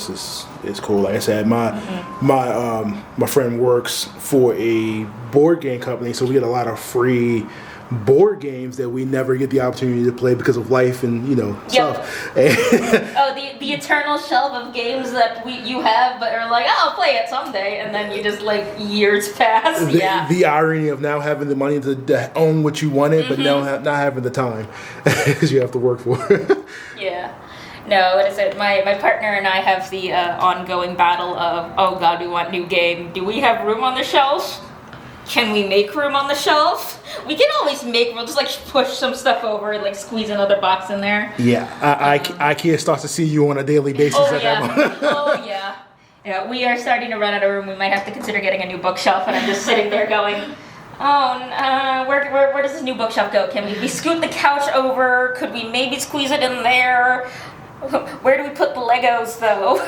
this is cool. Like I said, my friend works for a board game company, so we get a lot of free board games that we never get the opportunity to play because of life and stuff. Oh, the eternal shelf of games that you have, but are like, oh, I'll play it someday, and then you just like years pass. The irony of now having the money to own what you wanted, but now not having the time because you have to work for it. Yeah. No, what is it? My partner and I have the ongoing battle of, oh God, we want new game. Do we have room on the shelf? Can we make room on the shelf? We can always make room, just like push some stuff over and like squeeze another box in there. Yeah, IKEA starts to see you on a daily basis. Oh yeah, oh yeah. Yeah, we are starting to run out of room. We might have to consider getting a new bookshelf, and I'm just sitting there going, oh, where does this new bookshelf go? Can we scoot the couch over? Could we maybe squeeze it in there? Where do we put the Legos though?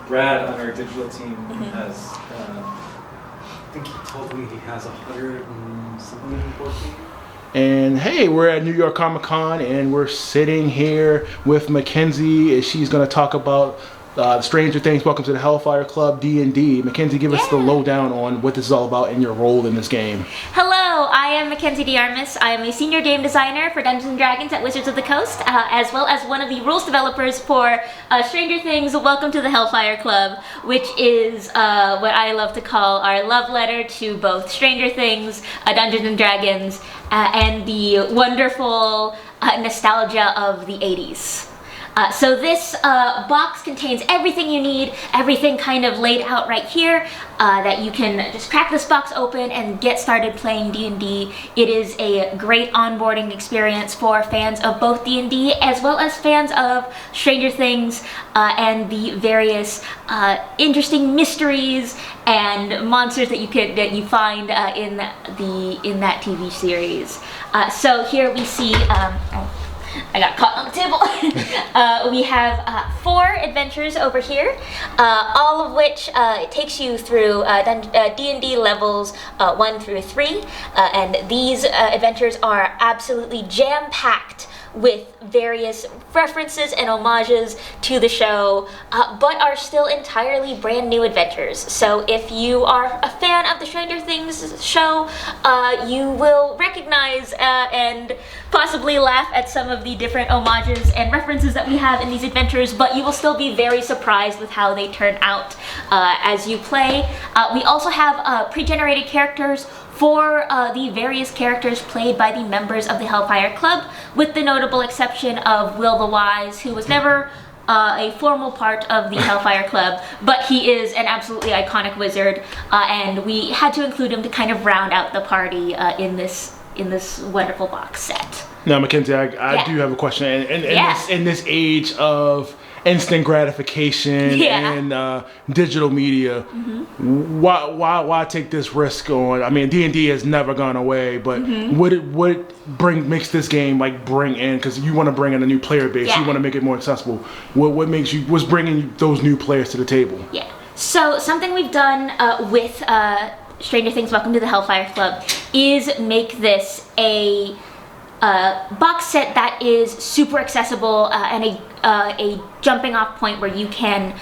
Brad on our digital team has. I think he told me he has 100 and something working. And hey, we're at New York Comic Con and we're sitting here with Makenzie and she's going to talk about Stranger Things. Welcome to the Hellfire Club D&D. Makenzie, give us the lowdown on what this is all about and your role in this game. Hello, I am Makenzie De Armas. I am a senior game designer for Dungeons & Dragons at Wizards of the Coast, as well as one of the rules developers for Stranger Things. Welcome to the Hellfire Club, which is what I love to call our love letter to both Stranger Things, Dungeons & Dragons, and the wonderful nostalgia of the 80s. So this box contains everything you need, everything kind of laid out right here, that you can just crack this box open and get started playing D&D. It is a great onboarding experience for fans of both D&D as well as fans of Stranger Things and the various interesting mysteries and monsters that you find in that TV series. So here we see. I got caught on the table. We have 4 adventures over here, all of which it takes you through D&D levels 1 through 3, and these adventures are absolutely jam-packed with various references and homages to the show, but are still entirely brand new adventures. So if you are a fan of the Stranger Things show, you will recognize and possibly laugh at some of the different homages and references that we have in these adventures, but you will still be very surprised with how they turn out as you play. We also have pre-generated characters for the various characters played by the members of the Hellfire Club, with the notable exception of Will the Wise, who was never a formal part of the Hellfire Club, but he is an absolutely iconic wizard, and we had to include him to kind of round out the party in this wonderful box set. Now, Makenzie, I do have a question. In this age of instant gratification and digital media, why take this risk on? I mean, D&D has never gone away, but what makes this game like bring in? Because you want to bring in a new player base, you want to make it more accessible. What's bringing those new players to the table? Yeah. So something we've done with Stranger Things: Welcome to the Hellfire Club is make this a box set that is super accessible and a jumping off point where you can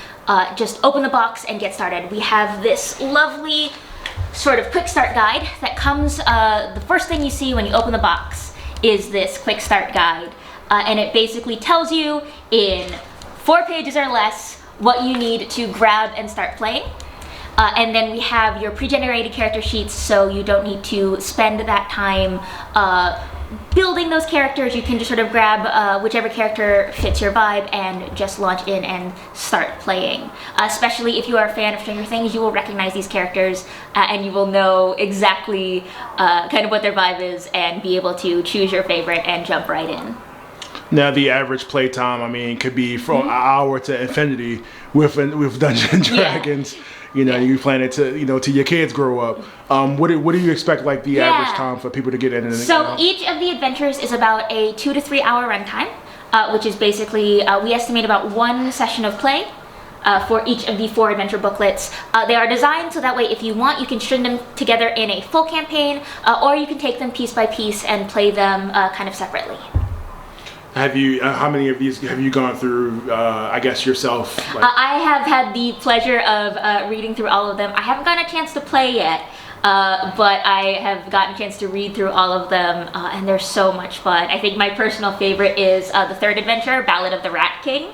just open the box and get started. We have this lovely sort of quick start guide that comes, the first thing you see when you open the box is this quick start guide, and it basically tells you in 4 pages or less what you need to grab and start playing. And then we have your pre-generated character sheets, so you don't need to spend that time building those characters. You can just sort of grab whichever character fits your vibe and just launch in and start playing. Especially if you are a fan of Stranger Things, you will recognize these characters and you will know exactly kind of what their vibe is and be able to choose your favorite and jump right in. Now, the average play time, I mean, could be from an hour to infinity with Dungeons and Dragons. You know, you plan it to, till your kids grow up. What do you expect, like, the average time for people to get in? So each of the adventures is about a 2 to 3 hour runtime, which is basically, we estimate about 1 session of play for each of the 4 adventure booklets. They are designed so that way, if you want, you can string them together in a full campaign, or you can take them piece by piece and play them kind of separately. Have you? How many of these have you gone through? I guess yourself. I have had the pleasure of reading through all of them. I haven't gotten a chance to play yet, but I have gotten a chance to read through all of them, and they're so much fun. I think my personal favorite is the third adventure, Ballad of the Rat King,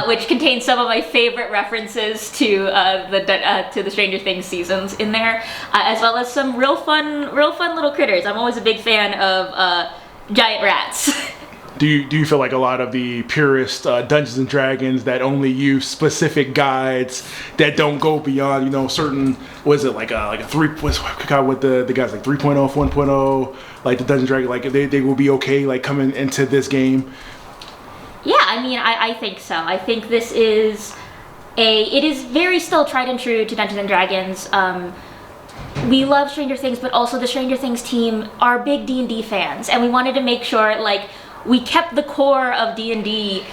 which contains some of my favorite references to the Stranger Things seasons in there, as well as some real fun little critters. I'm always a big fan of giant rats. Do you feel like a lot of the purist Dungeons and Dragons that only use specific guides that don't go beyond certain, was it like a 3, what the guys like 3.0, 1.0, like the Dungeons and Dragons, like they will be okay like coming into this game? Yeah, I mean, I think so. I think this is it is very still tried and true to Dungeons and Dragons. We love Stranger Things, but also the Stranger Things team are big D&D fans, and we wanted to make sure like we kept the core of D&D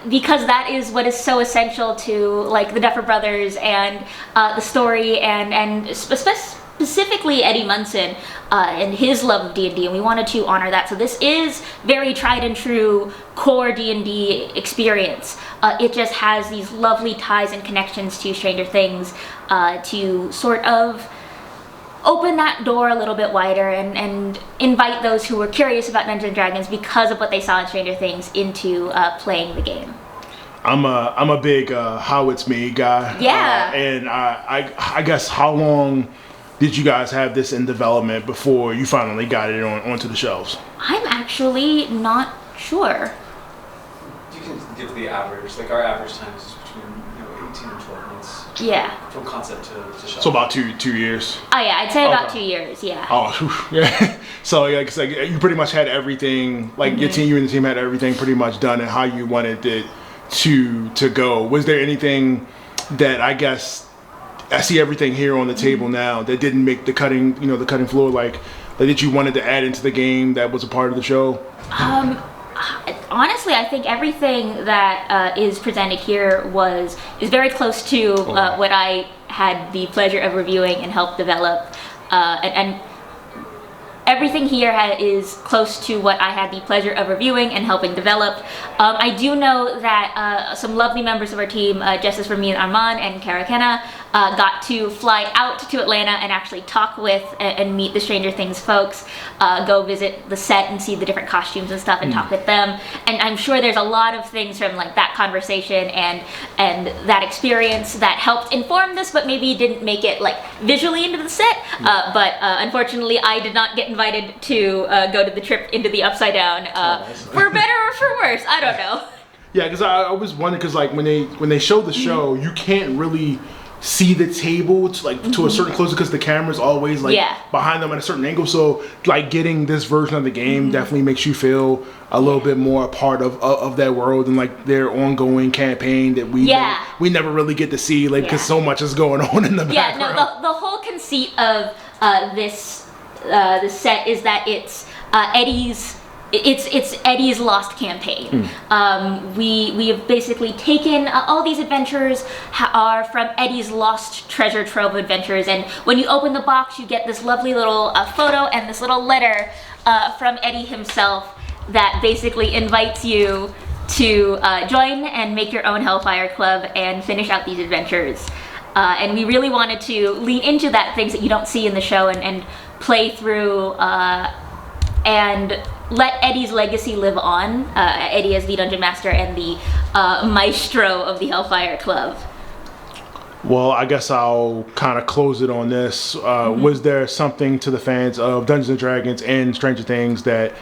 because that is what is so essential to like the Duffer Brothers and the story and specifically Eddie Munson and his love of D&D, and we wanted to honor that. So this is very tried and true core D&D experience. It just has these lovely ties and connections to Stranger Things to sort of open that door a little bit wider and invite those who were curious about Dungeons and Dragons because of what they saw in Stranger Things into playing the game. I'm a big how it's made guy. Yeah. And I guess how long did you guys have this in development before you finally got it onto the shelves? I'm actually not sure. You can give the average. Like our average time is between 18 and 12 months. Yeah. From concept to shelf. So about two years. Oh yeah, I'd say about 2 years. Yeah. Oh yeah. So like you pretty much had everything. Like you and the team had everything pretty much done and how you wanted it to go. Was there anything that I see everything here on the table now that didn't make the cutting floor like that you wanted to add into the game that was a part of the show? Honestly, I think everything that is presented here is very close to what I had the pleasure of reviewing and helped develop, and everything here is close to what I had the pleasure of reviewing and helping develop. I do know that some lovely members of our team, Justice Ramin Arman and Kara Kenna, got to fly out to Atlanta and actually talk with and meet the Stranger Things folks, go visit the set and see the different costumes and stuff and talk with them. And I'm sure there's a lot of things from like that conversation and that experience that helped inform this, but maybe didn't make it like visually into the set. But unfortunately, I did not get invited to go to the trip into the Upside Down, for better or for worse. I don't know. Yeah, because I always wondered, because like when they show the show, you can't really see the table to a certain close because the camera's always like behind them at a certain angle. So like getting this version of the game definitely makes you feel a little bit more a part of that world and like their ongoing campaign that we never really get to see, like because so much is going on in the background. No, the whole conceit of this set is that it's Eddie's lost campaign. We have basically taken all these adventures are from Eddie's lost treasure trove adventures, and when you open the box, you get this lovely little photo and this little letter from Eddie himself that basically invites you to join and make your own Hellfire Club and finish out these adventures. And we really wanted to lean into that, things that you don't see in the show, and play through and let Eddie's legacy live on. Eddie as the Dungeon Master and the maestro of the Hellfire Club. Well, I guess I'll kind of close it on this. Was there something to the fans of Dungeons and Dragons and Stranger Things that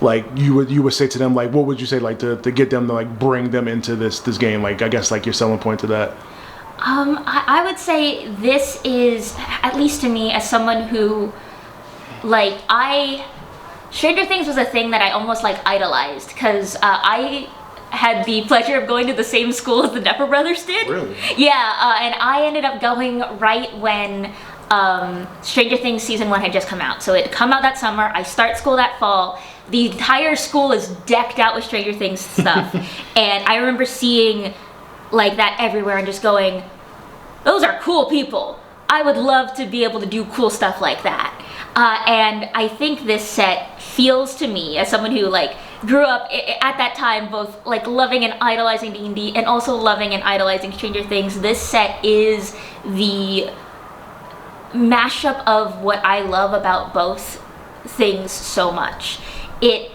like you would say to them, like what would you say like to get them to like bring them into this game? Like I guess like your selling point to that. I would say this is, at least to me, as someone who like Stranger Things was a thing that I almost like idolized because I had the pleasure of going to the same school as the Duffer Brothers did. Really? Yeah, and I ended up going right when Stranger Things season 1 had just come out. So it had come out that summer. I start school that fall. The entire school is decked out with Stranger Things stuff, and I remember seeing like that everywhere and just going, "Those are cool people. I would love to be able to do cool stuff like that." And I think this set feels to me, as someone who like grew up at that time both like loving and idolizing D&D and also loving and idolizing Stranger Things. This set is the mashup of what I love about both things so much. It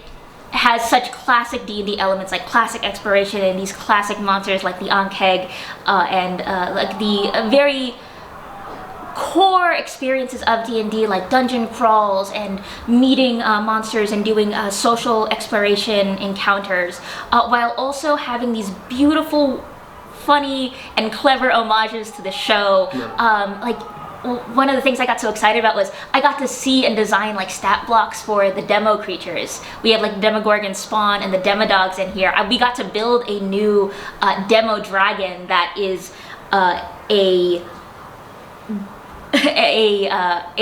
has such classic D&D elements, like classic exploration and these classic monsters like the Ankeg and like the very core experiences of D&D, like dungeon crawls and meeting monsters and doing social exploration encounters, while also having these beautiful, funny, and clever homages to the show. Like, one of the things I got so excited about was I got to see and design like stat blocks for the demo creatures. We have like Demogorgon Spawn and the Demodogs in here. We got to build a new demo dragon that is a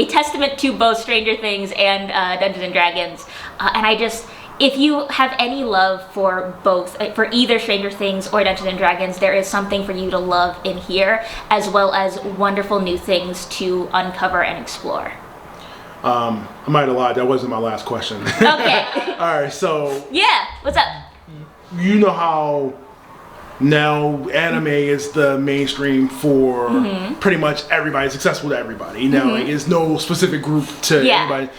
testament to both Stranger Things and Dungeons and Dragons. And I just, if you have any love for both, for either Stranger Things or Dungeons and Dragons, there is something for you to love in here, as well as wonderful new things to uncover and explore. I might have lied. That wasn't my last question. Okay. All right. So. Yeah. What's up? You know how now anime is the mainstream for pretty much everybody. It's accessible to everybody. You know, like it's no specific group to anybody.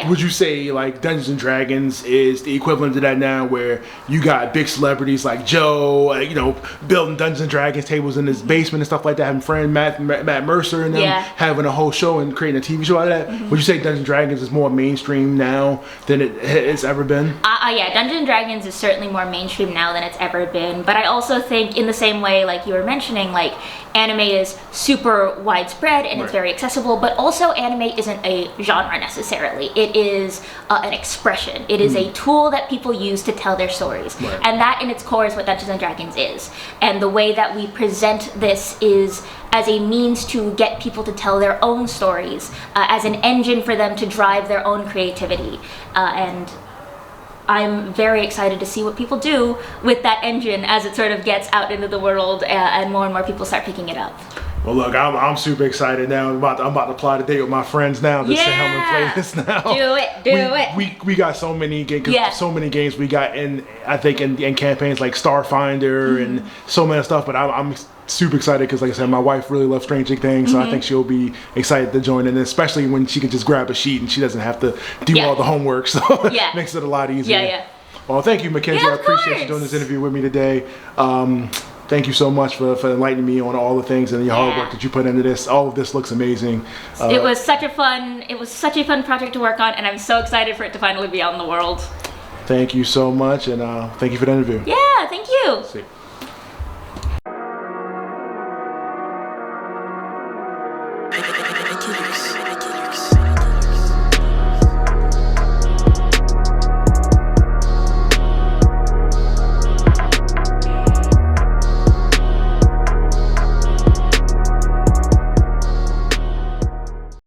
Would you say like Dungeons and Dragons is the equivalent to that now, where you got big celebrities like Joe, you know, building Dungeons and Dragons tables in his basement and stuff like that, having friend Matt Mercer and them having a whole show and creating a TV show out of that? Would you say Dungeons and Dragons is more mainstream now than it's ever been? Yeah, Dungeons and Dragons is certainly more mainstream now than it's ever been. But I also think in the same way, like you were mentioning, like anime is super widespread and it's very accessible, but also anime isn't a genre necessarily. It is an expression. It is a tool that people use to tell their stories. And that in its core is what Dungeons and Dragons is. And the way that we present this is as a means to get people to tell their own stories, as an engine for them to drive their own creativity. And I'm very excited to see what people do with that engine as it sort of gets out into the world and more people start picking it up. Well, look, I'm super excited now. I'm about to plot a date with my friends now to sit home and play this now. Do it. We got so many games. So many games we got in campaigns like Starfinder and so many stuff. But I'm super excited because, like I said, my wife really loves Stranger Things, so I think she'll be excited to join in, especially when she can just grab a sheet and she doesn't have to do all the homework. So it makes it a lot easier. Well, thank you, Makenzie. I appreciate you doing this interview with me today. Thank you so much for enlightening me on all the things and the hard work that you put into this. All of this looks amazing. It was such a fun project to work on, and I'm so excited for it to finally be out in the world. Thank you so much, and thank you for the interview. Yeah, thank you. See.